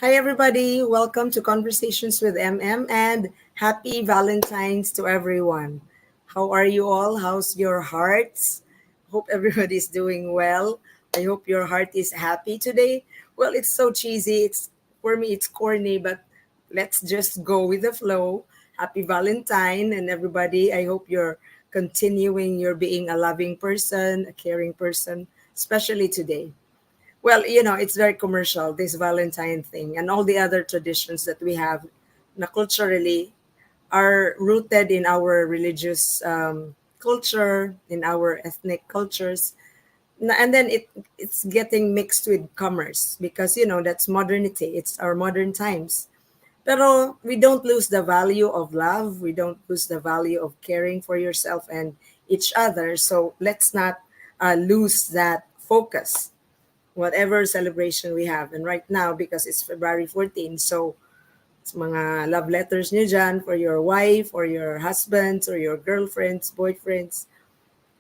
Hi, everybody. Welcome to Conversations with MM and happy Valentine's to everyone. How are you all? How's your hearts? Hope everybody's doing well. I hope your heart is happy today. Well, it's so cheesy. It's for me, it's corny, but let's just go with the flow. Happy Valentine and everybody. I hope you're continuing your being a loving person, a caring person, especially today. Well, it's very commercial, this Valentine thing, and all the other traditions that we have na culturally are rooted in our religious culture, in our ethnic cultures. And then it's getting mixed with commerce because, that's modernity. It's our modern times. Pero we don't lose the value of love. We don't lose the value of caring for yourself and each other. So let's not lose that focus whatever celebration we have. And right now, because it's February 14, so it's mga love letters nyo dyan for your wife or your husbands or your girlfriends, boyfriends,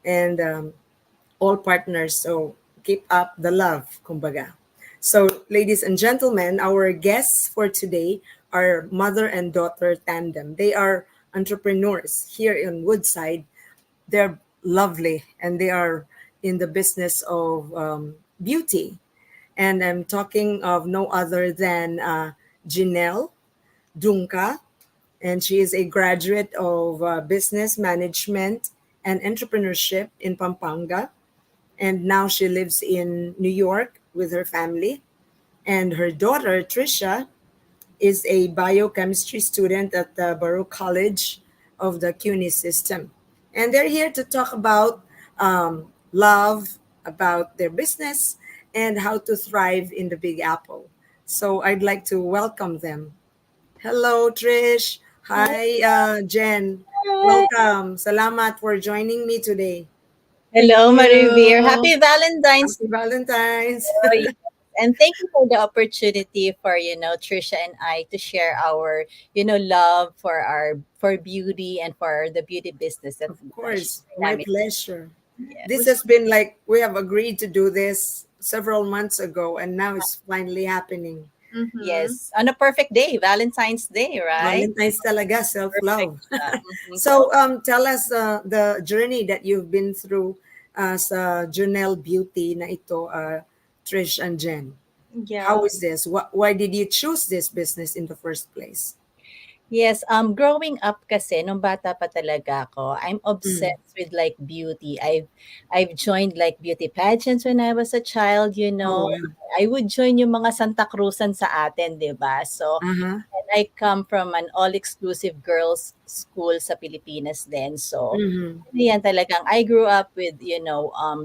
and all partners. So keep up the love, kumbaga. So, ladies and gentlemen, our guests for today are mother and daughter tandem. They are entrepreneurs here in Woodside. They're lovely and they are in the business of beauty. And I'm talking of no other than Jonela Dungca, and she is a graduate of business management and entrepreneurship in Pampanga. And now she lives in New York with her family. And her daughter, Trisha, is a biochemistry student at the Baruch College of the CUNY system. And they're here to talk about love, about their business, and how to thrive in the Big Apple. So I'd like to welcome them. Hello, Trish. Hi, Jen. Hi. Welcome. Salamat for joining me today. Thank Hello, Marivir. you. Happy Valentine's Happy Valentine's. Day. And thank you for the opportunity for, Trisha and I to share our, love for for beauty and for the beauty business that Of course, sharing my namin. pleasure. This Yes. has been like we have agreed to do this several months ago, and now it's finally happening. Mm-hmm. Yes. On a perfect day, Valentine's Day, right? Valentine's talaga, Perfect. self-love. So, So, tell us the journey that you've been through sa Jonela Beauty na ito, Trish and Jen. How Yeah. is this? Why did you choose this business in the first place? yes, growing up kasi nung bata pa talaga ako, I'm Mm. obsessed with like beauty. I've joined like beauty pageants when I was a child, you Oh, know. wow. I would join yung mga Santa Cruzan sa atin, 'di ba? So, Uh-huh. and I come from an all-exclusive girls school sa Pilipinas din. So, Mm-hmm. yan talagang I grew up with,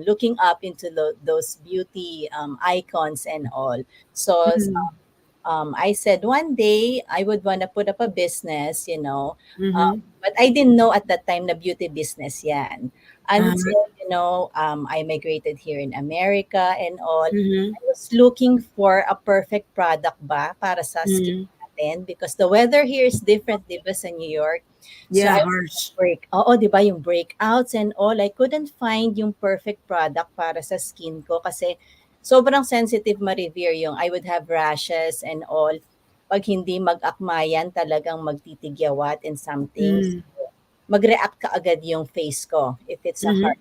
looking up into those beauty icons and all. So, Mm-hmm. I said one day I would want to put up a business, Mm-hmm. but I didn't know at that time the beauty business yan. Uh-huh. Until, I migrated here in America and all. Mm-hmm. I was looking for a perfect product ba para sa skin Mm-hmm. natin because the weather here is different, di ba, sa New York. So Yeah, I harsh. di ba, yung breakouts and all, I couldn't find yung perfect product para sa skin ko kasi sobrang sensitive ma-revere yung I would have rashes and all. Pag hindi mag-akmayan, talagang magtitigyawat and something. Mm. Mag-react ka agad yung face ko if it's a Mhm. hard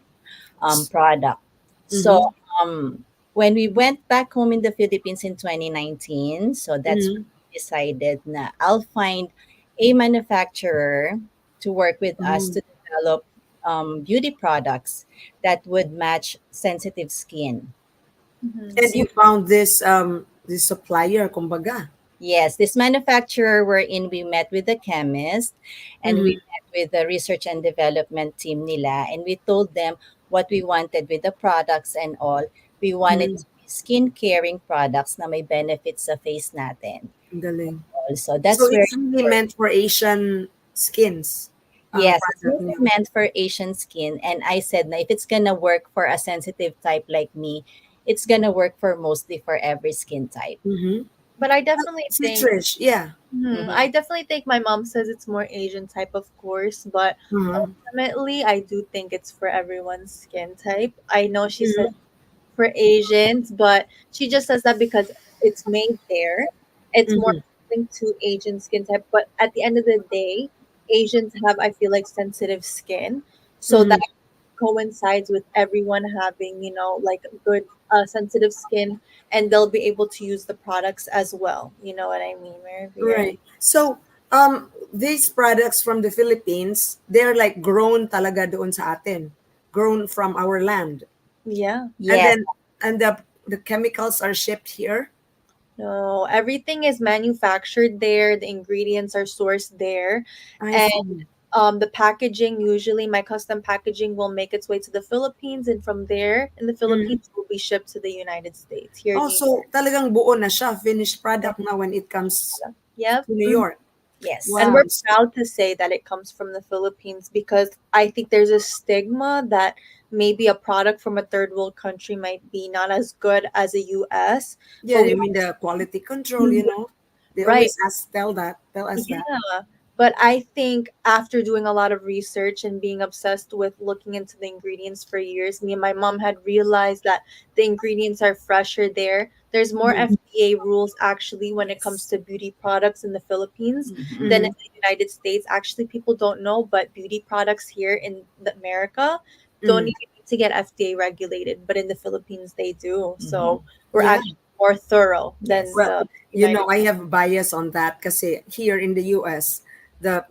product. So, Mhm. when we went back home in the Philippines in 2019, so that's when Mhm. we decided na I'll find a manufacturer to work with us Mhm. to develop beauty products that would match sensitive skin. Mm-hmm. And you found this supplier, kumbaga. Yes, this manufacturer wherein we met with the chemist and we Mhm. met with the research and development team nila and we told them what we wanted with the products and all. We wanted Mhm. to be skin caring products na may benefits sa face natin. Ang galing. Also, So that's where it's really meant for Asian skins ang yes, it's product really niyo. meant for Asian skin and I said na if it's gonna work for a sensitive type like me, it's gonna work for mostly for every skin type. Mhm. But I definitely Si think, Trish, yeah. Mhm. I definitely think my mom says it's more Asian type, of course, but Uh-huh. ultimately, I do think it's for everyone's skin type. I know she said Mhm. for Asians, but she just says that because it's made there It's more Mm-hmm. linked to Asian skin type. But at the end of the day, Asians have, I feel like, sensitive skin. So that Mm-hmm. coincides with everyone having, like good sensitive skin, and they'll be able to use the products as well. You know what I mean, Maravir? Right. So, these products from the Philippines, they're like grown talaga doon sa atin, grown from our land, Yeah. and Yes. then and the chemicals are shipped here. No, everything is manufactured there. The ingredients are sourced there, I and see. the packaging, usually my custom packaging will make its way to the Philippines, and from there in the Mm. Philippines will be shipped to the United States here in Oh, New so talagang buo na siya, finished product na when it comes York. Yep. to New York. Yes. And Wow. we're proud to say that it comes from the Philippines, because I think there's a stigma that maybe a product from a third world country might be not as good as a US, Yeah, but we I mean the quality control, Mhm. they Right. always tell us that. Yeah, but I think after doing a lot of research and being obsessed with looking into the ingredients for years, me and my mom had realized that the ingredients are fresher there. There's more Mm-hmm. FDA rules actually when it comes Yes. to beauty products in the Philippines Mhm. than in Mm-hmm. the United States. Actually, people don't know, but beauty products here in America don't Mm-hmm. even need to get FDA regulated, but in the Philippines they do. Mhm. So we're Yeah. actually more thorough than Yes. Well, the United. I have bias on that kasi here in the US, the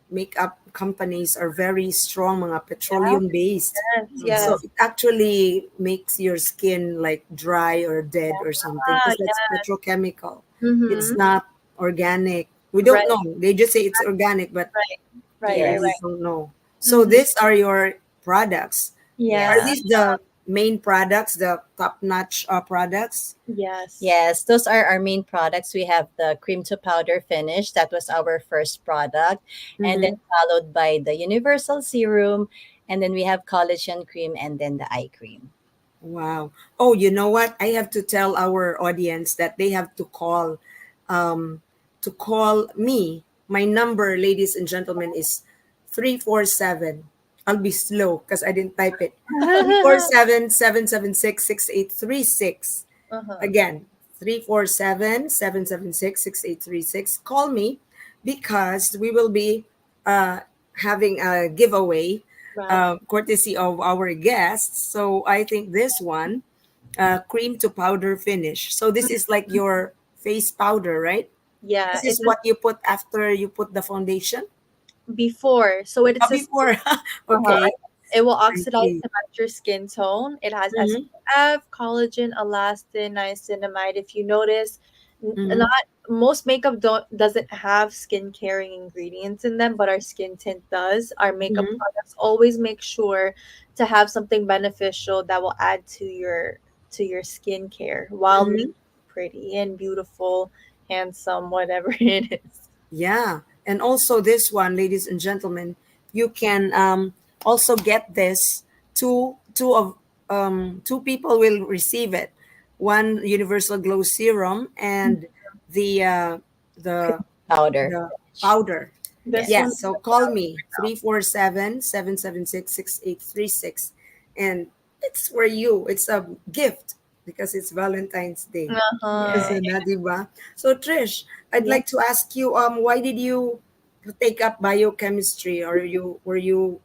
makeup companies are very strong, mga petroleum based. Yes, Mhm. So yes. it actually makes your skin like dry or dead or something Ah, because that's petrochemical. It's mm-hmm. not organic. We don't Right, know. They just say it's organic, but right, we right, really Yes. right. don't know. So Mm-hmm. these are your products. Are Yeah. Yes. these the main products, the top-notch products? Yes. Yes, those are our main products. We have the cream to powder finish. That was our first product. And then Mm-hmm. followed by the universal serum. And then we have collagen cream and then the eye cream. Wow. Oh, you know what? I have to tell our audience that they have um, to call me. My number, ladies and gentlemen, is 347. I'll be slow because I didn't type it. 347-776-6836. Uh-huh. Again, 347-776-6836. Call me because we will be uh, having a giveaway Right. courtesy of our guests. So I think this one, cream to powder finish. So this is like your face powder, right? Yeah, This is what you put after you put the foundation? before. So it's a Before. Uh-huh. Okay, It will I oxidize see. to match your skin tone. It has Mm-hmm. SPF, collagen, elastin, niacinamide. If you notice, Mm-hmm. not most makeup doesn't have skin caring ingredients in them, but our skin tint does. Our makeup Mm-hmm. products always make sure to have something beneficial that will add to your skincare while Mm-hmm. making you pretty and beautiful, handsome, whatever it is. Yeah. And also this one, ladies and gentlemen, you can also get this. Two people will receive it. One universal glow serum and the uh, the Powder the finish. powder. This one, Yes. Yes. So call me 347-776-6836, and it's for you. It's a gift because it's Valentine's Day. uh-huh. Yes. Kasi na, di ba? So Trish, I'd Yeah. like to ask you, why did you take up biochemistry, or were you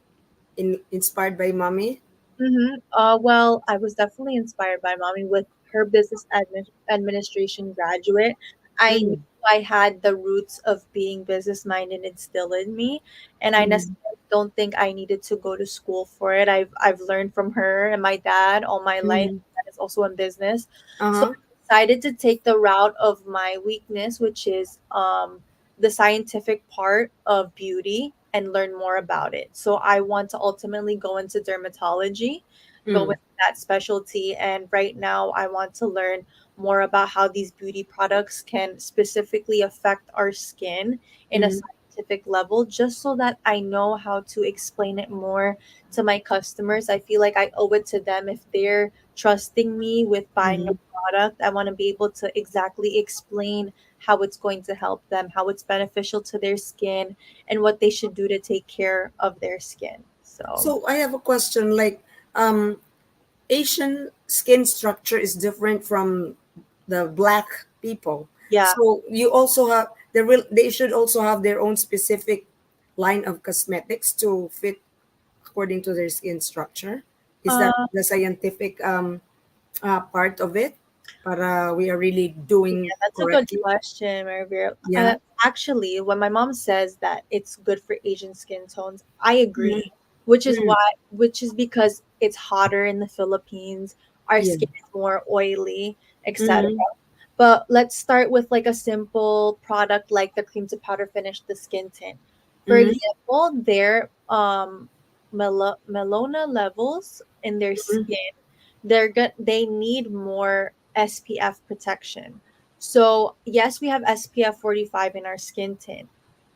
inspired by mommy? Mm-hmm. Well, I was definitely inspired by mommy with her administration graduate. I knew Mm, I had the roots of being business minded instilled in me, and I mm, necessarily don't think I needed to go to school for it. I've learned from her and my dad all my life. mm, That is also in business, so uh-huh. I decided to take the route of my weakness, which is the scientific part of beauty, and learn more about it. So I want to ultimately go into dermatology, go Mm, into that specialty. And right now, I want to learn more about how these beauty products can specifically affect our skin in a mm, scientific level, just so that I know how to explain it more to my customers. I feel like I owe it to them if they're trusting me with buying a mm. product. I want to be able to exactly explain how it's going to help them, how it's beneficial to their skin, and what they should do to take care of their skin. So, So I have a question. Like, Asian skin structure is different from the black people. Yeah. So you also have they should also have their own specific line of cosmetics to fit according to their skin structure. Is that Uh, the scientific part of it? Para we are really yeah, doing that's a good correctly. question, Marivir. Yeah. Actually, when my mom says that it's good for Asian skin tones, I agree. Mm-hmm. Why, which is because it's hotter in the Philippines, our Yeah. skin is more oily, etc. Mm-hmm. But let's start with like a simple product like the cream to powder finish, the skin tint. For Mm-hmm. example, their melona levels in their skin, they need more SPF protection. So yes, we have SPF 45 in our skin tint,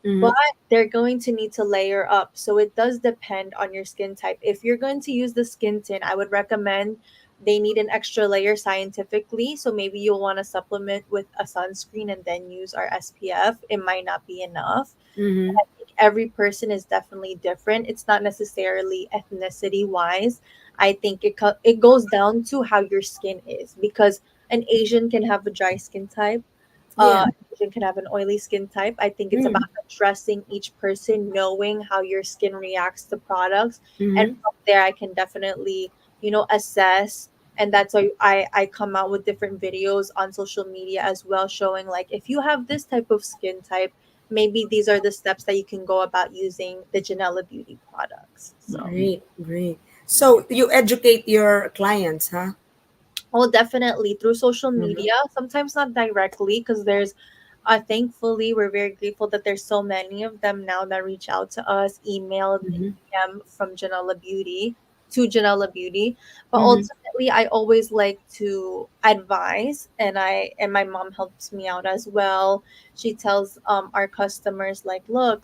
Mm-hmm. but they're going to need to layer up. So it does depend on your skin type. If you're going to use the skin tint, I would recommend they need an extra layer scientifically. So maybe you'll want to supplement with a sunscreen and then use our SPF. It might not be enough. Mm-hmm. I think every person is definitely different. It's not necessarily ethnicity wise. I think it goes down to how your skin is, because an Asian can have a dry skin type, Yeah. Asian can have an oily skin type. I think it's Mm-hmm. about addressing each person, knowing how your skin reacts to products, and Mm-hmm. from there I can definitely, assess. And that's why I come out with different videos on social media as well, showing like if you have this type of skin type, maybe these are the steps that you can go about using the Janela Beauty products. So Great, great. So you educate your clients, huh? oh, definitely through social Mm-hmm. media. Sometimes not directly, because there's, thankfully, we're very grateful that there's so many of them now that reach out to us, email, Mm-hmm. DM from Janela Beauty to Janela Beauty. But Mm-hmm. ultimately, I always like to advise, and my mom helps me out as well. She tells our customers like, look,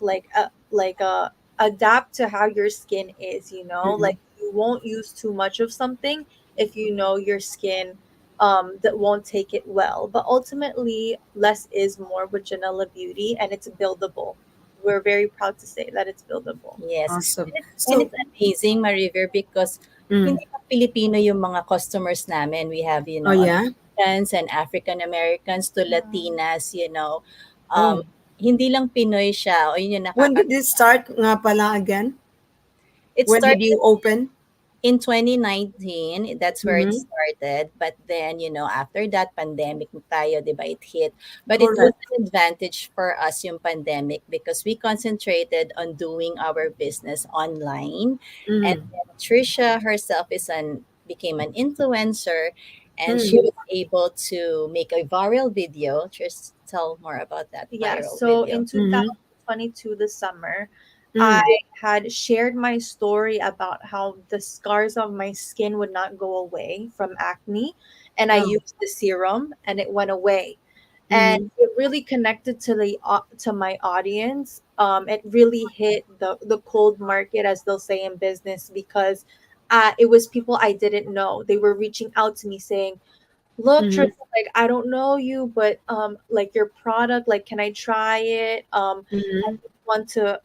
adapt to how your skin is. Mm-hmm. Like you won't use too much of something if you know your skin that won't take it well. But ultimately, less is more with Janela Beauty, and it's buildable. We're very proud to say that it's buildable. Yes. Awesome. And So, it's amazing, Mariver, because mm. hindi lang Filipino yung mga customers namin. We have, Oh yeah. Americans and African Americans to Latinas. Um, Oh, hindi lang Pinoy siya. O yun yung when did this start nga pala again? It When did started you open? in 2019. That's where it Mm-hmm. started. But then, after that, pandemic tayo, di ba, it hit. But it was Correct. an advantage for us yung pandemic because we concentrated on doing our business online. And Mm-hmm. then Trisha herself became an influencer, and she Mm-hmm. was able to make a viral video. Just tell more about that Yeah, viral so in video. Mm-hmm. 2022, this summer, I Mm-hmm. had shared my story about how the scars of my skin would not go away from acne, and I Oh. used the serum and it went away. And Mm-hmm. it really connected to my audience. It really hit the cold market, as they'll say in business, because it was people I didn't know. They were reaching out to me saying, look, Mm-hmm. Trisha, like I don't know you, but like your product, like can I try it? I Mm-hmm. just want to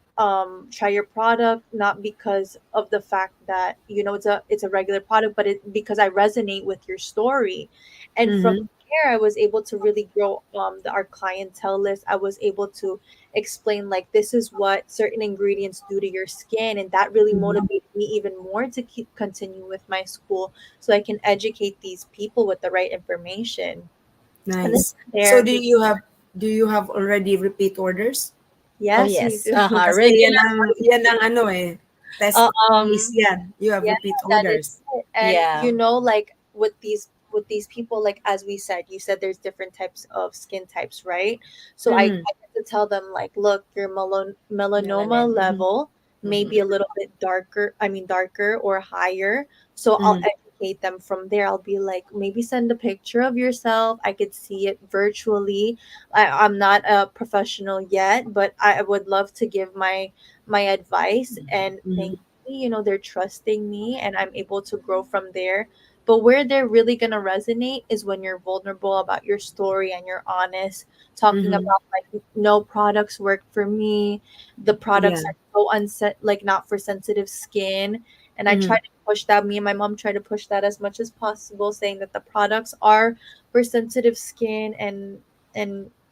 try your product, not because of the fact that it's a regular product, but it because I resonate with your story. And from Mm-hmm. there I was able to really grow our clientele list. I was able to explain like this is what certain ingredients do to your skin, and that really Mm-hmm. motivated me even more to keep continue with my school, so I can educate these people with the right information. And then Nice. So there, do you have already repeat orders? Oh, yes, we yes. do. Kasi Regular. yan ang ano eh, test case um, yan. You have Yeah, repeat that is orders. it. And Yeah. like with these people, like as we said, you said there's different types of skin types, right? So Mm-hmm. I get to tell them like, look, your melanoma Melanin. Mm-hmm. level may Mm-hmm. be a little bit darker, I mean darker or higher. So I'll Mm-hmm. educate them from there. I'll be like, maybe send a picture of yourself. I could see it virtually. I'm not a professional yet, but I would love to give my advice, and Mm-hmm. thankfully, they're trusting me and I'm able to grow from there. But where they're really going to resonate is when you're vulnerable about your story and you're honest, talking Mm-hmm. about like no products work for me, the products Yeah. are so unset, like not for sensitive skin. And I Mm-hmm. try to push that. Me and my mom try to push that as much as possible, saying that the products are for sensitive skin, and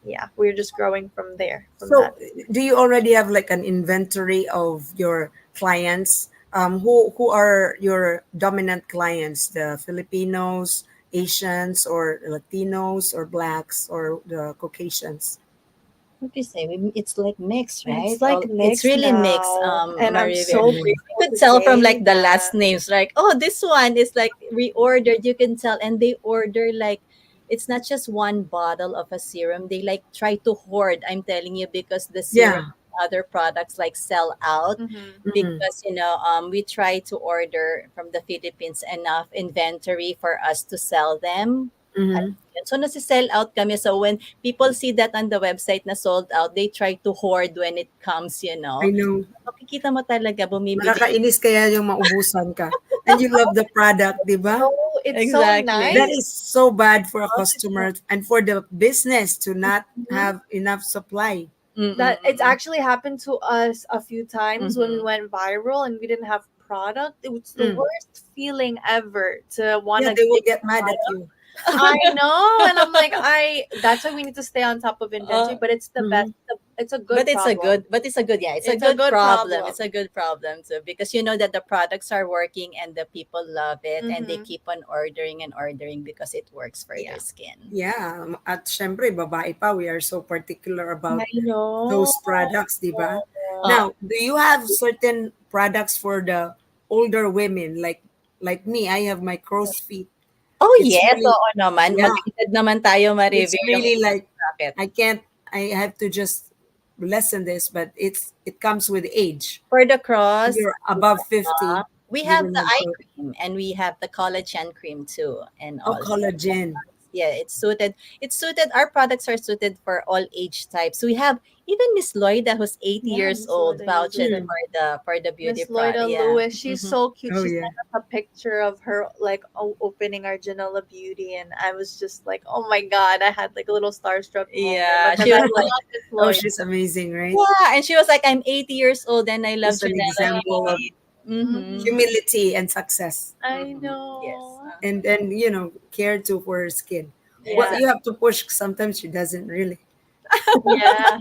yeah, we're just growing from there, from So, that. do you already have like an inventory of your clients? Who are your dominant clients? The Filipinos, Asians, or Latinos, or blacks, or the Caucasians? What do you say? It's like mixed, right? It's like It's mixed really mixed, now, and I'm Marivia. so Mm. You grateful could to tell from say like the last that. names, like, oh, this one is like reordered. You can tell, and they order like it's not just one bottle of a serum. They like try to hoard. I'm telling you because the serum, Yeah. other products like sell out Hmm. Mm. because we try to order from the Philippines enough inventory for us to sell them. Mm-hmm. So nasi-sell out kami. So when people see that on the website na sold out, they try to hoard when it comes, you I know. know. Makikita mo talaga bumibili. Nakakainis kaya yung maubusan ka. And you love the product, di ba? It's so Exactly. That nice. is so bad for a It's so customer and for the business to not Mhm. have enough supply. That it's Mm-mm-mm. actually happened to us a few times when we Mm-hmm. went viral and we didn't have product. It was the Mm. worst feeling ever to want Yeah, to they will give get mad at product. you. I know, and I'm like, I. That's why we need to stay on top of inventory. Uh, But it's the best. Mhm. It's a good problem. yeah, it's a It's a good good problem. It's problem. a good problem too because you know that the products are working and the people love it and they Mm-hmm. keep on ordering and ordering because it works for Yeah, their skin. Yeah, at syempre, babae pa, we are so particular I about know. those products, di ba? Uh, Now, do you have certain products for the older women? Like me, I have my crow's feet. oh It's yes, really, oo naman. yeah, Mag-edad naman tayo it's ma-review yung really ibang like bracket. I can't. I have to just lessen this, but it comes with age. For the When cross, you're above 50, we you have will the have eye cream and we have the collagen cream too and oh, all. So collagen. yeah, it's suited our products are suited for all age types. We have even Miss Lloyda who's 80 Yeah, years Miss old Loda uses vouched it. Mm. for the beauty Miss product. Loida Yeah. Lewis, she's Hmm. so cute. Oh She yeah. sent us a picture of her like opening our Janela Beauty, and I was just like, oh my god, I had like a little starstruck moment Yeah, because she I was like, love Miss Oh, Lloyd. she's amazing, right? yeah, and she was like, I'm 80 years old and I love Just an Janela example of Beauty. Mm-hmm. Mm-hmm. humility and success, I Mm-hmm. Yes. know. and care too for her skin. Well, Yeah, you Exactly. have to push. Sometimes she doesn't really. yeah,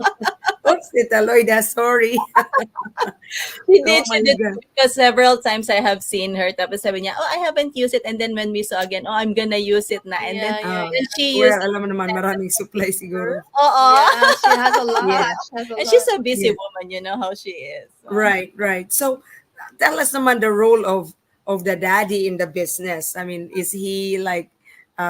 Oops, Tita Lloyda, sorry. Oh She my did god. because several times I have seen her tapos sabi niya, "Oh, I haven't used it." And then when we saw again, "Oh, I'm gonna use it na." And then yeah, yeah, Ah, when yeah. she well, used it, alam mo naman, maraming supply siguro. oo. Yeah, she has a lot. Yeah, She has a And she's lot. a busy yeah. woman, you know how she is. So. Right, right. So, tell us naman the role of the daddy in the business. I mean, is he like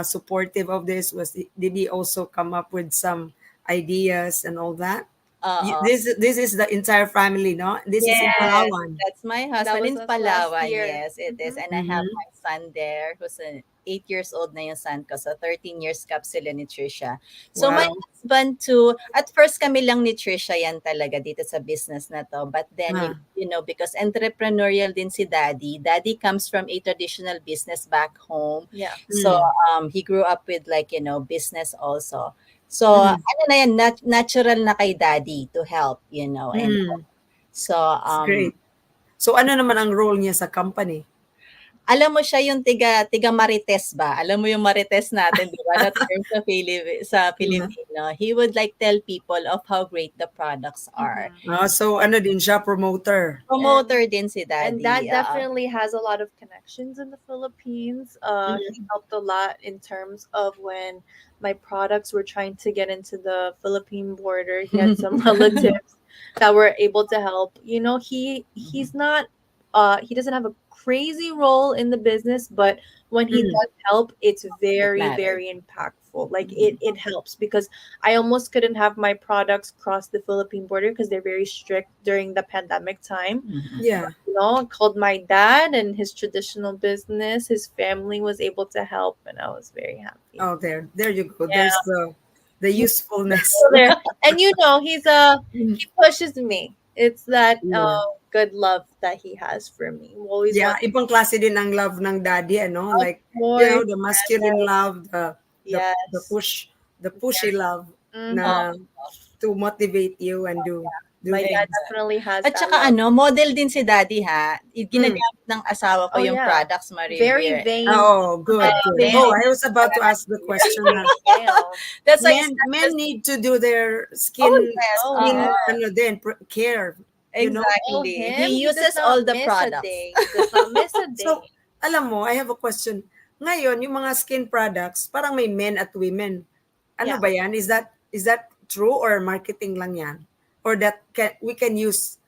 supportive of this? Did he also come up with some ideas and all that? Oo. This is the entire family, no? This is in Yes, Palawan. that's my That husband was in us last Palawan. year. Yes, it is. Mm-hmm. And I have Mm-hmm. my son there who's 8 years old na yung son ko. So 13 years cap sila ni Trisha. So my Wow. husband too, at first kami lang ni Trisha yan talaga dito sa business na to. But then, Ah. because entrepreneurial din si Daddy. Daddy comes from a traditional business back home. Yeah. So Mm. he grew up with like, business also. So Mm. ano na yan, natural na kay Daddy to help, and Mm. so, It's great. So, ano naman ang role niya sa company? alam mo siya yung tiga Marites ba? Alam mo yung Marites natin, 'di ba, na term sa Mhm. Filipino. He would like tell people of how great the products are. Mm-hmm. So, ano din siya, promoter. And Promoter din si and Daddy. that definitely has a lot of connections in the Philippines. He Mm. helped a lot in terms of when my products were trying to get into the Philippine border. He had some relatives that were able to help. He's not he doesn't have a crazy role in the business, but when he Mm. does help, it's It very, mattered. very impactful. Like it helps because I almost couldn't have my products cross the Philippine border because they're very strict during the pandemic time. Mhm. Yeah. I called my dad and his traditional business. His family was able to help, and I was very happy. Oh, there you go. Yeah, There's the he's usefulness. still there, and Mm. he pushes me. It's that Yeah. good love that he has for me. He always Yeah, wants, ibang klase din ang love ng daddy, ano? of Like, course, the masculine love, the yes, push, the pushy love mm-hmm. Oh, na to motivate you and do. My Do dad Exact. definitely has At that saka love. ano, model din si daddy ha. mm. Ginagamit ng asawa ko Oh yung yeah, products very ma-revere. vain. Oh, And good, good. Vain, Oh, then, I was about to ask the question. vain male. that's why it's not Men just, need to do their oh skin yes, Oh skin yeah. uh-huh. ano din care, you know. Well, Exactly. him, He he does uses not all the miss a products. day. He does not miss a So, day. alam mo, I have a question. Ngayon, yung mga skin products, parang may men at women. Ano Yeah. ba yan? Is that true or marketing lang yan? Or that we can use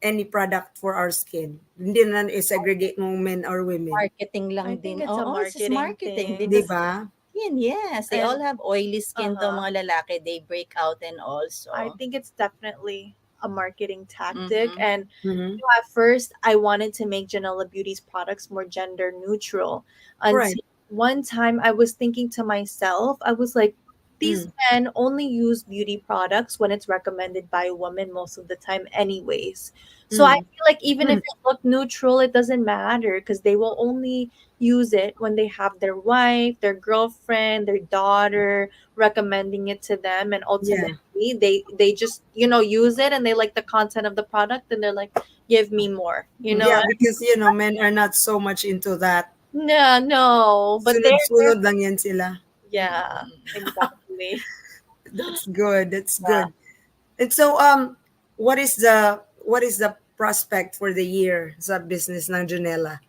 any product for our skin? Hindi na i-segregate ng men or women. Marketing lang I din. think it's a Oo, it's just marketing marketing Di thing. because ba? skin, yes. They all And have oily skin to uh-huh. mga lalaki. They break out and also. I think it's definitely a marketing tactic. Mm-hmm. And Mm-hmm. at first, I wanted to make Jonela Beauty's products more gender neutral. Right. Until one time, I was thinking to myself, I was like, these Mm. men only use beauty products when it's recommended by a woman most of the time, anyways. So I Mm. feel like even if Mm. it look neutral, it doesn't matter because they will only use it when they have their wife, their girlfriend, their daughter recommending it to them, and Yeah. ultimately they just use it and they like the content of the product and they're like, give me more, Yeah, because men are not so much into that. no, no, but they're Sunod-sunod lang yan sila. yeah, exactly. That's good. That's Yeah. good. And so, what is the prospect for the year sa business ng Janela?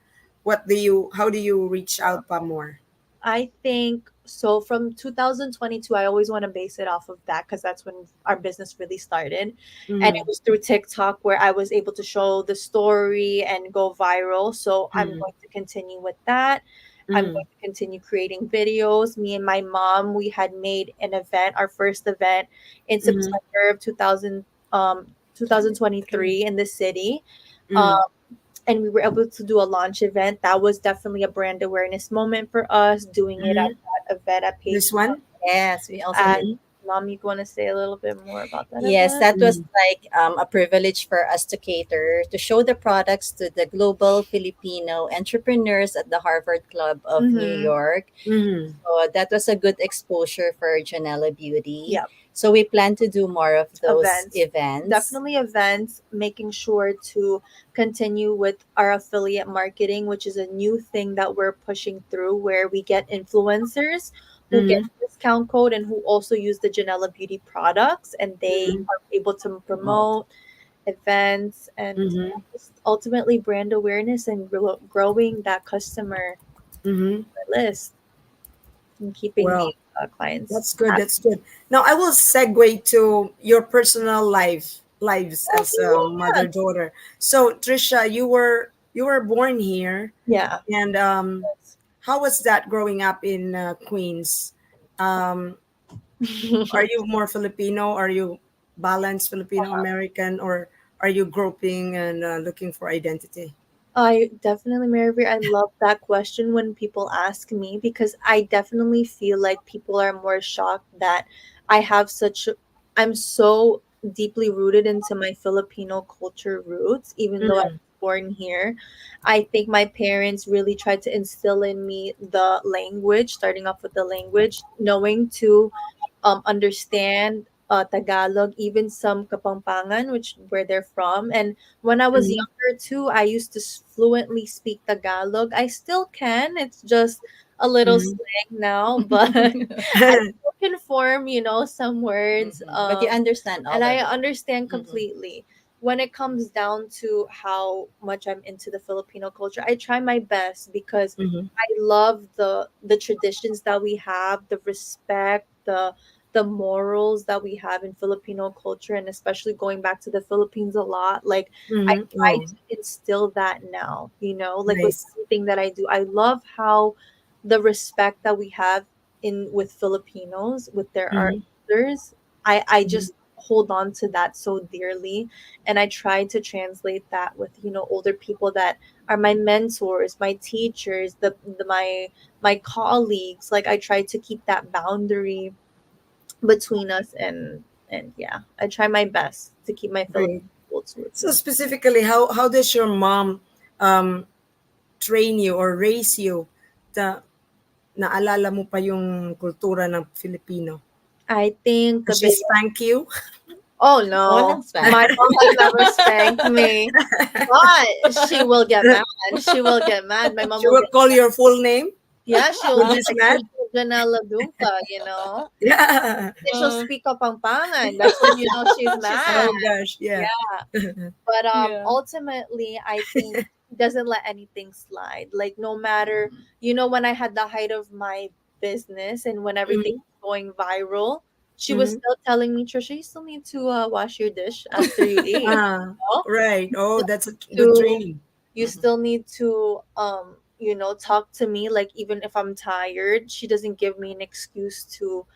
How do you reach out pa more? I think so. From 2022, I always want to base it off of that because that's when our business really started. And it Mm-hmm. was through TikTok where I was able to show the story and go viral. So I'm Mm-hmm. going to continue with that. I'm Mm-hmm. going to continue creating videos. Me and my mom, we had made an event, our first event in Mm-hmm. September of 2023 in the city. Um, Mm-hmm. and we were able to do a launch event. That was definitely a brand awareness moment for us doing it at Mm-hmm. that event at Page This one? Yes, we also at did. Mm-hmm. Mom, you want to say a little bit more about that Yes, event? that was Mm-hmm. like a privilege for us to cater, to show the products to the global Filipino entrepreneurs at the Harvard Club of New Mm-hmm. York. Mm-hmm. So that was a good exposure for Jonela Beauty. Yep. So we plan to do more of those Events. events. Definitely events, making sure to continue with our affiliate marketing, which is a new thing that we're pushing through where we get influencers who get Mm-hmm. discount code and who also use the Janela Beauty products and they Mm-hmm. are able to Promote. promote events and Mm-hmm. just ultimately brand awareness and growing that customer Mm-hmm. list and keeping Well, the clients that's good. That's happy. good. Now I will segue to your personal lives Okay, as a yeah. mother daughter. So Trisha, you were born here, Yeah. and how was that growing up in Queens? Um, are you more Filipino? Are you balanced Filipino American, or are you groping and looking for identity? I definitely, Mary, I love that question when people ask me because I definitely feel like people are more shocked that I have I'm so deeply rooted into my Filipino culture roots, even though I Mm-hmm. was born here. I think my parents really tried to instill in me the language, starting off with the language, knowing to understand Tagalog, even some Kapampangan, which where they're from. And when I was younger too, I used to fluently speak Tagalog. I still can. It's just a little Mm-hmm. slang now, but I still can form, some words. But you understand And all I of it. understand Mhm. completely. When it comes down to how much I'm into the Filipino culture, I try my best because Mm-hmm. I love the traditions that we have, the respect, the morals that we have in Filipino culture, and especially going back to the Philippines a lot. Like I Mm-hmm. try Oh, to instill that now, like with nice. everything that I do. I love how the respect that we have in with Filipinos, with their our Mm-hmm. elders. I Mm-hmm. just hold on to that so dearly, and I try to translate that with older people that are my mentors, my teachers, my colleagues. Like I try to keep that boundary between us, and yeah, I try my best to keep my Great. Filipino roots with So me. specifically, how does your mom um, train you or raise you na naalala mo pa yung kultura ng Filipino? I think the Does she big spank you? Oh Walang no, spank. my mom has never spanked me, but she will get mad. She will get mad. My mom She will will get call your full name yeah. She'll when be she's like mad. Trisha Jonela Dungca, you know. Yeah. Then she'll speak up ang pangan. That's when you know she's She's mad. Oh mad. gosh, yeah. Yeah. But Yeah. ultimately I think he doesn't let anything slide. Like no matter, Mhm. when I had the height of my business and when everything Mhm, was going viral, she was mhm. still telling me, Trisha, you still need to wash your dish after you eat. Ah, You know? right. Oh, that's a good To training. you Mhm. still need to talk to me like even if I'm tired. She doesn't give me an excuse to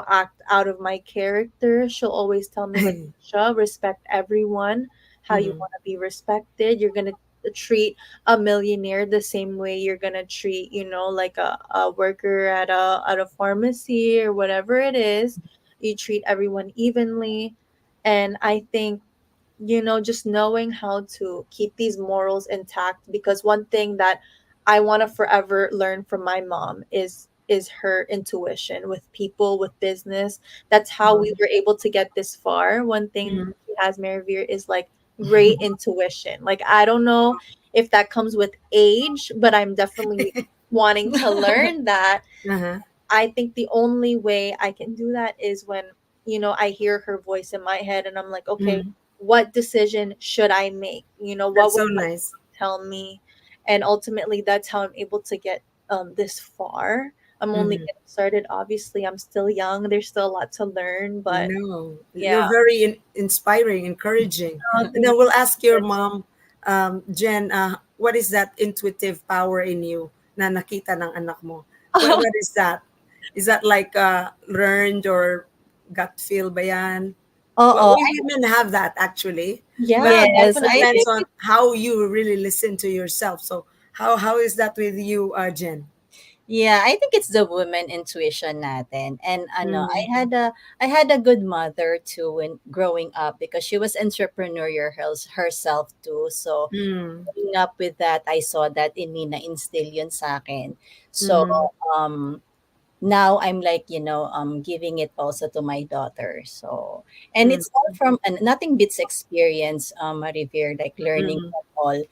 act out of my character. She'll always tell me like, Trisha, respect everyone how you Mhm, want to be respected. You're gonna treat a millionaire the same way you're gonna treat like a worker at a pharmacy or whatever it is. You treat everyone evenly. And I think just knowing how to keep these morals intact, because one thing that I want to forever learn from my mom is her intuition with people, with business. That's how we mhm, were able to get this far. One thing mhm. she has, Mary Veer, is like great intuition. Like I don't know if that comes with age, but I'm definitely wanting to learn that. Uh-huh. I think the only way I can do that is when, I hear her voice in my head and I'm like, okay, Mhm. what decision should I make? What That's would so my nice. tell me? And ultimately, that's how I'm able to get this far. I'm only Mhm. getting started. Obviously, I'm still young. There's still a lot to learn, I but know. yeah. You're very inspiring, encouraging. Oh, And thank I will ask your you. mom, Jen, what is that intuitive power in you na nakita ng anak mo? What is that? Is that like learned or gut feel ba yan? Well, Oo. we women have that actually, but Yeah, Yes, it I definitely. depends think on how you really listen to yourself. So how is that with you, Jen? yeah, I think it's the woman intuition natin. And ano, Mm, I had a good mother too when growing up because she was entrepreneurial herself too. So mm, growing up with that, I saw that in me na instill yun sa akin. So mm, um now I'm like, giving it also to my daughter. So, and mm, it's all from, and nothing beats experience, Revere, like learning mm, from all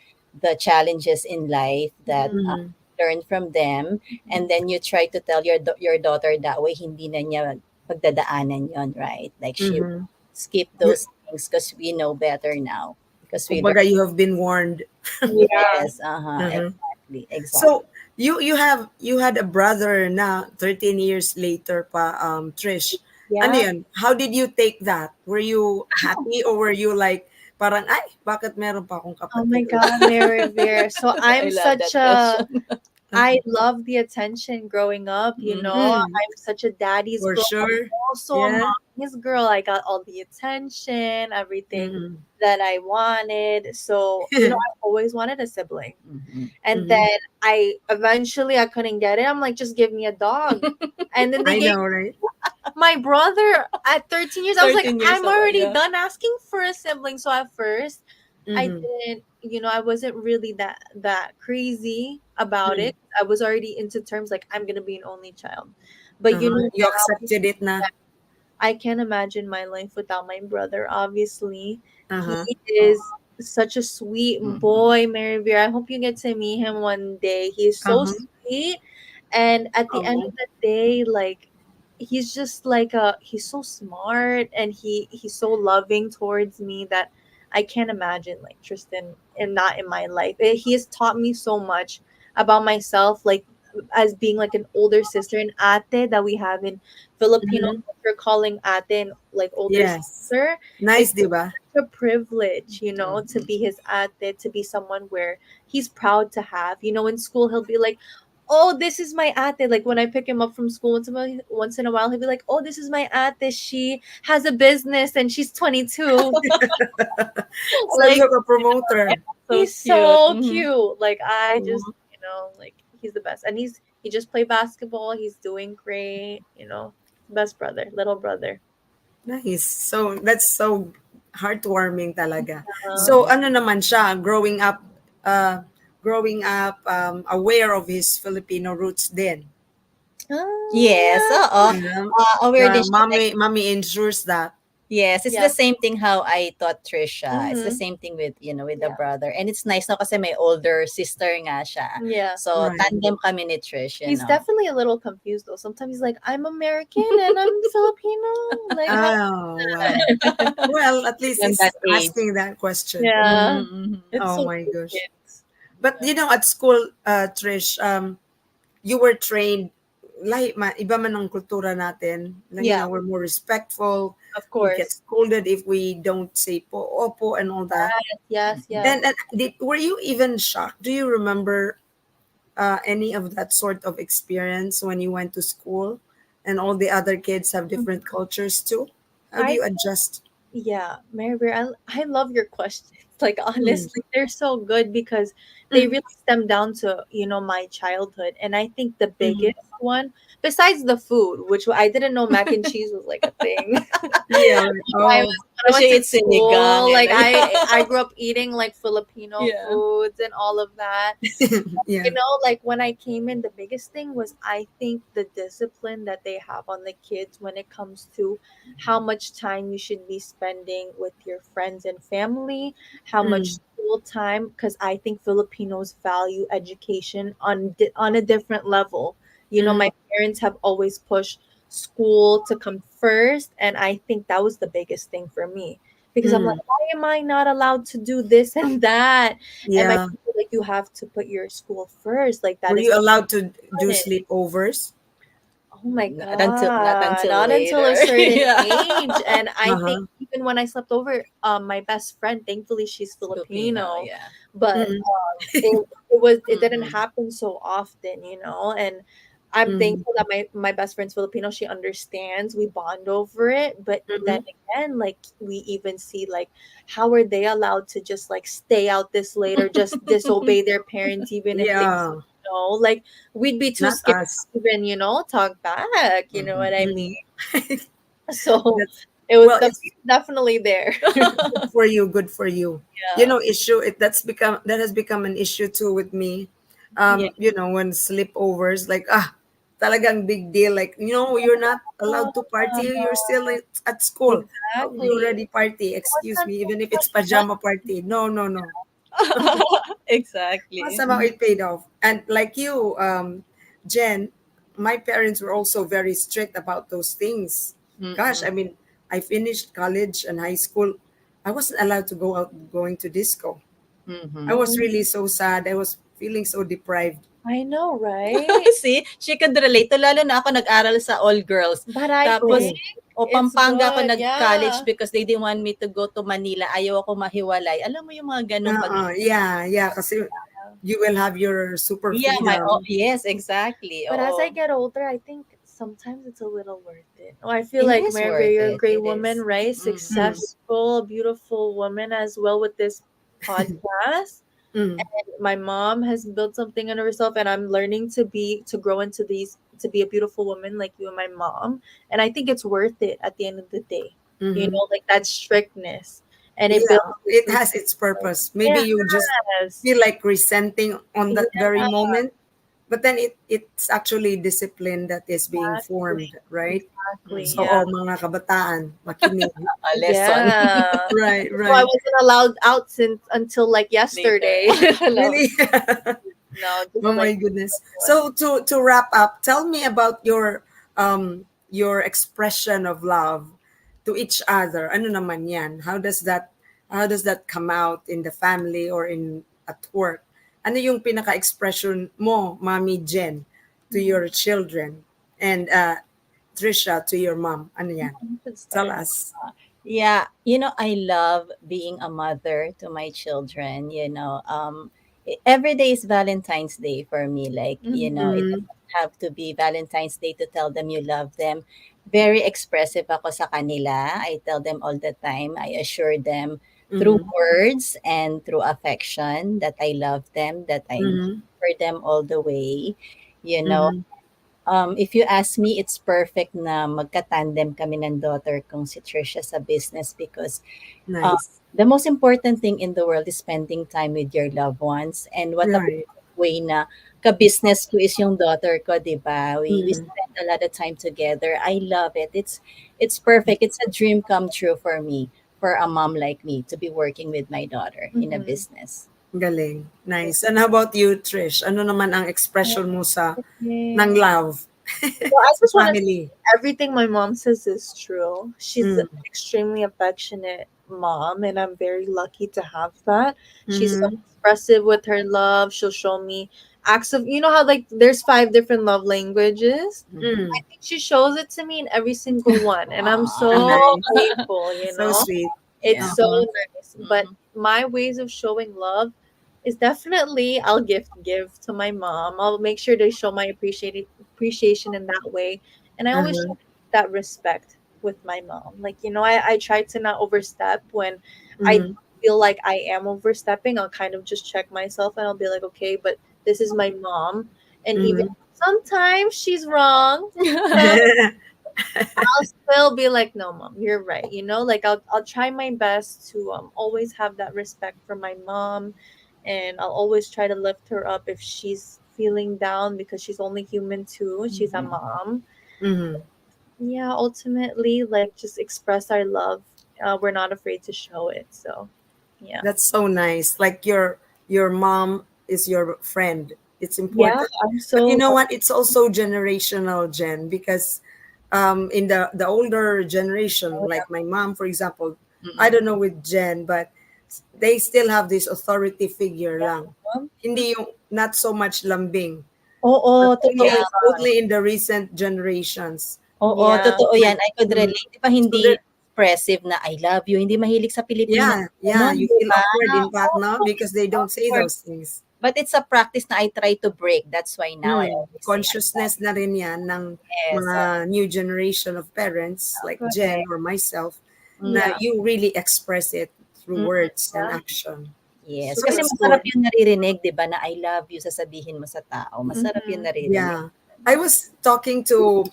the challenges in life that Mhm. mm, learn from them. And then you try to tell your daughter that way, hindi na niya pagdadaanan yon, right? Like she will mm. skip those things because we know better now. Because we learn. Kumbaga, you have been warned. Yeah. Yes, Uh-huh. exactly, exactly. So you had a brother na 13 years later pa, Trish. Ano Yeah. yun? How did you take that? Were you happy or were you like parang ay bakit meron pa akong Oh my kapatid ulit? God, Mary Revere. So I I'm love such that a question. I love the attention growing up, Mm, I'm such a daddy's for girl. I'm sure. also a Yeah. mommy's girl. I got all the attention, everything Mm-hmm. that I wanted. So, I always wanted a sibling. Mhm. And Mm-hmm. then I couldn't get it. I'm like, just give me a dog. And then they I gave know, right? my brother at 13 years. I was like, 13 years I'm old, already yeah. done asking for a sibling. So at first, I Mm-hmm. didn't, I wasn't really that crazy about Mm. it. I was already into terms like I'm gonna be an only child. But Uh-huh. You now accepted it na. I can't imagine my life without my brother. Obviously, he Uh-huh. is such a sweet Mhm. boy, Mary Beer. I hope you get to meet him one day. He's so Uh-huh. sweet, and at the end Oh. of the day, like he's just like he's so smart and he's so loving towards me that I can't imagine like Tristan and not in my life. He has taught me so much about myself, like as being like an older sister, and ate that we have in Filipino Mm-hmm. culture, calling ate and like older Yes. sister. Nice, It's di ba? such a privilege, to Mhm. be his ate, to be someone where he's proud to have. In school he'll be like, "Oh, this is my ate." Like when I pick him up from school once in a while, he'll be like, "Oh, this is my ate. She has a business and she's 22." So Like you're a promoter. So he's cute. so Mhm. cute. Like I just, Mhm. like he's the best. And he just played basketball. He's doing great. Best brother, little brother. Nice. So that's so heartwarming talaga. Uh, So ano naman siya, growing up aware of his Filipino roots din. Yes, ah, oo. Um, Aware din siya like mommy ensures that. Yes, it's the Yeah. same thing how I taught Trisha. It's the Mm-hmm. same thing with, with the Yeah. brother. And it's nice no kasi may older sister nga siya. Yeah. So, Right. tandem kami ni Trish, He's definitely a little confused though. Sometimes he's like, I'm American and I'm Filipino. Like, how? Oh, wow. Well, at least From that he's age. asking that question. Yeah. Mm-hmm. It's Oh so my gosh. cute. But at school, Trish, you were trained, like, iba man ang kultura natin, like, Yeah, we're more respectful. of We get course. scolded if we don't say po, opo, and all that. Yes, Mm-hmm. yes. And were you even shocked? Do you remember any of that sort of experience when you went to school and all the other kids have different cultures too? How do I you adjust? Yeah, Mary Bear, I love your questions. Like Mm, honestly, they're so good because they mm, really stem down to, my childhood. And I think the mm. biggest one, besides the food, which I didn't know mac and cheese was like a thing. Yeah, right. I Oh, when I So went she to eats sinigang school, and like I grew up eating like Filipino yeah. foods and all of that. yeah. Like when I came in, the biggest thing was I think the discipline that they have on the kids when it comes to how much time you should be spending with your friends and family, how much Mm, school time, because I think Filipinos value education on a different level. mm, My parents have always pushed school to come first, and I think that was the biggest thing for me because I'm like, mm. why am I not allowed to do this and that? And my Yeah. people like, you have to put your school first. Like that Were is you the allowed to do important. sleepovers? Oh my Not god, until not until a later. certain Yeah. age. And I think Uh-huh. even when I slept over, my best friend, thankfully she's Filipino, Filipino, yeah. but Mm, it didn't Mm-mm. happen so often. And I'm mm, thankful that my best friend's Filipino. She understands. We bond over it. But then mm, again, like we even see like how are they allowed to just like stay out this late or just disobey their parents even if they yeah. like we'd be too Not scared us. to even talk back. You know Mm-hmm. what I mean? Mm. So That's it was well. It's definitely there. good for you. Good for you. Yeah. Issue. That has become an issue too with me. Yeah. When sleepovers, like, talagang big deal. Like, you're not allowed to party. You're still at school. How will you Exactly. already party? What's Excuse that me. Even if it's fun? pajama party. No, no, no. Well, Exactly. somehow it paid off. And like you, Jen, my parents were also very strict about those things. Gosh, Mm-mm. I mean, I finished college and high school. I wasn't allowed to go out going to disco. I Mm-hmm. was Mm, really so sad. I was feeling so deprived. I know, right? See, she could relate to lalo na ako nag-aral sa all girls. But I Tapos, think Oh, it's Pampanga ako good. nag-college Yeah. because they didn't want me to go to Manila. Ayaw ako mahiwalay. Alam mo yung mga ganong pag... yeah, yeah. Kasi you will have your super Yeah, freedom. yes, exactly. But as I Oo. get older, I think sometimes it's a little worth it. Oh, I feel It like is Mary, worth you're a it. great It woman, is. right? Mm-mm. Mm, Successful, beautiful woman as well with this podcast. mm, My mom has built something in herself, and I'm learning to grow into these to be a beautiful woman like you and my mom. And I think it's worth it at the end of the day. mm-hmm. Like that strictness, and it builds Yeah, this it has its discipline. purpose. Maybe you just Yes, feel like resenting on that very yeah, moment, but then it's actually discipline that is being exactly, formed, right? exactly, So, Mm-hmm. yeah, mga kabataan, makinig. A lesson yeah. Right, So I right. wasn't allowed out since until like later. yesterday. No, Really? no, just Oh like my goodness. So to wrap up, tell me about your expression of love to each other. Ano naman 'yan? How does that come out in the family or in at work? Ano yung pinaka-expression mo, Mommy Jen, to Mhm. your children and Trisha to your mom? Ano 'yan? You should Tell start. us. Yeah, I love being a mother to my children. Every day is Valentine's Day for me. Like, it Mm, doesn't have to be Valentine's Day to tell them you love them. Very expressive ako sa kanila. I tell them all the time. I assure them through mm, words and through affection that I love them, that I'm mm, for them all the way. You know, mm. If you ask me, it's perfect na magka-tandem kami ng daughter kong si Trisha sa business because Nice. the most important thing in the world is spending time with your loved ones. And what a Right. way na ka-business ko is yung daughter ko, 'di ba? We Mm. spend a lot of time together. I love it. It's perfect. It's a dream come true for me, for a mom like me to be working with my daughter in a Mhm. business. Galing. Nice. And how about you, Trish? Ano naman ang expression mo sa ng Okay. love Well, I sa just want to say family? everything my mom says is true. She's an Mm. extremely affectionate mom, and I'm very lucky to have that. She's so Mm-hmm. expressive with her love. She'll show me acts of, you know how like there's five different love languages. Mm. I think she shows it to me in every single one, and I'm so Nice. grateful. You So know, sweet. it's Yeah. so Uh-huh. nice. But my ways of showing love is definitely I'll give to my mom. I'll make sure to show my appreciation in that way. And I always Uh-huh. show that respect with my mom. Like, I try to not overstep when I Mm-hmm. feel like I am overstepping. I'll kind of just check myself and I'll be like, okay, but this is my mom. And even Mm-hmm. sometimes she's wrong. I'll still be like, no, mom, you're right. Like I'll try my best to always have that respect for my mom, and I'll always try to lift her up if she's feeling down because she's only human too. She's a mom. Mm-hmm. Yeah, ultimately, like just express our love. We're not afraid to show it. So, yeah, That's so nice. Like your mom is your friend. It's yeah, important. I'm But you so know what? It's also generational, Jen, because in the older generation, like my mom, for example, I don't know with Jen, but they still have this authority figure lang. Hindi yung not so much lambing. Oo, But totoo only, yeah, yan. only in the recent generations. Oo, yeah. totoo Like, yan. I could mm, relate. 'Di ba so hindi there, expressive na I love you, hindi mahilig sa Pilipino yeah, yeah, gano'n, you 'di feel ba? awkward in fact, no, Oo, because they of don't say course. those things. But it's a practice na I try to break. That's why now I Mm, always say I consciousness love na you. rin yan ng Yes, mga new generation of parents like Jen correct. or myself na Mm, Yeah, you really express it through mm. words and yeah. action. Yes, So kasi it's masarap good. yung naririnig, 'di ba, na I love you sasabihin mo sa tao. Masarap yung Mm-hmm. naririnig, Yeah. I gano'n. was talking to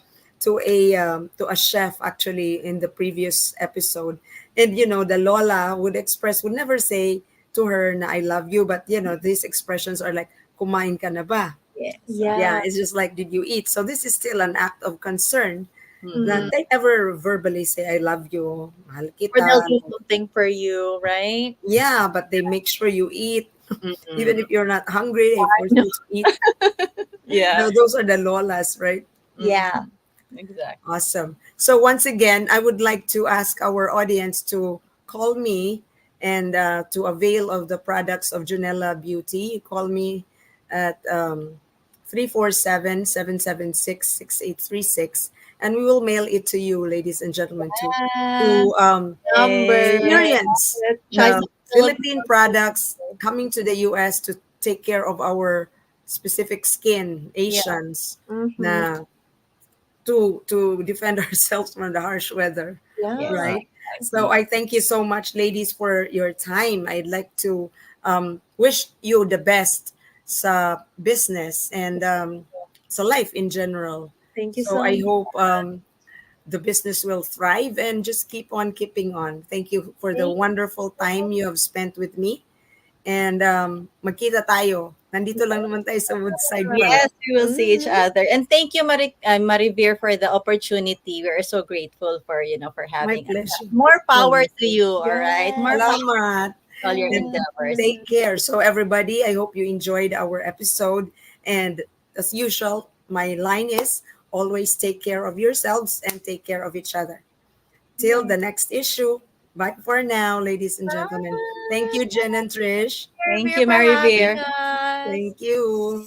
a chef actually in the previous episode. And the Lola would never say to her na I love you, but these expressions are like kumain ka na ba? Yes, Yeah, Yeah. it's just like did you eat? So this is still an act of concern that Mm-hmm. mhm. they never verbally say I love you, mahal Or they'll kita. do something for you, right? Yeah, but they make sure you eat even Mm. if you're not hungry, they force No. you to eat. Yeah. Those are the Lolas, right? Yeah. Mhm. Exactly. Awesome. So once again, I would like to ask our audience to call me and to avail of the products of Jonela Beauty. Call me at 347-776-6836, and we will mail it to you, ladies and gentlemen, Ah, to Number. yes. experience Try the some Philippine Filipino products coming to the US to take care of our specific skin, food. Yeah. Asians, Mm-hmm. na to defend ourselves from the harsh weather, Yes, Yeah. right? So exactly. I thank you so much, ladies, for your time. I'd like to wish you the best sa business and sa life in general. Thank you So so I much. hope the business will thrive and just keep on keeping on. Thank you for the Thank wonderful time you have spent with me. And magkita tayo. Nandito lang naman tayo sa Woodside pala. Yes, we will see each Mm-hmm. other. And thank you, Marivir, for the opportunity. We are so grateful for, for My having us. pleasure. More power to Wonderful. you, all right? More Yes. power to Salamat. all your And endeavors. take care. So, everybody, I hope you enjoyed our episode. And as usual, my line is always take care of yourselves and take care of each other. Till Yeah. the next issue. Bye for now, ladies and gentlemen. Thank Bye. you, Jen and Trish. Thank Here you, for having Marivir. us. Thank you.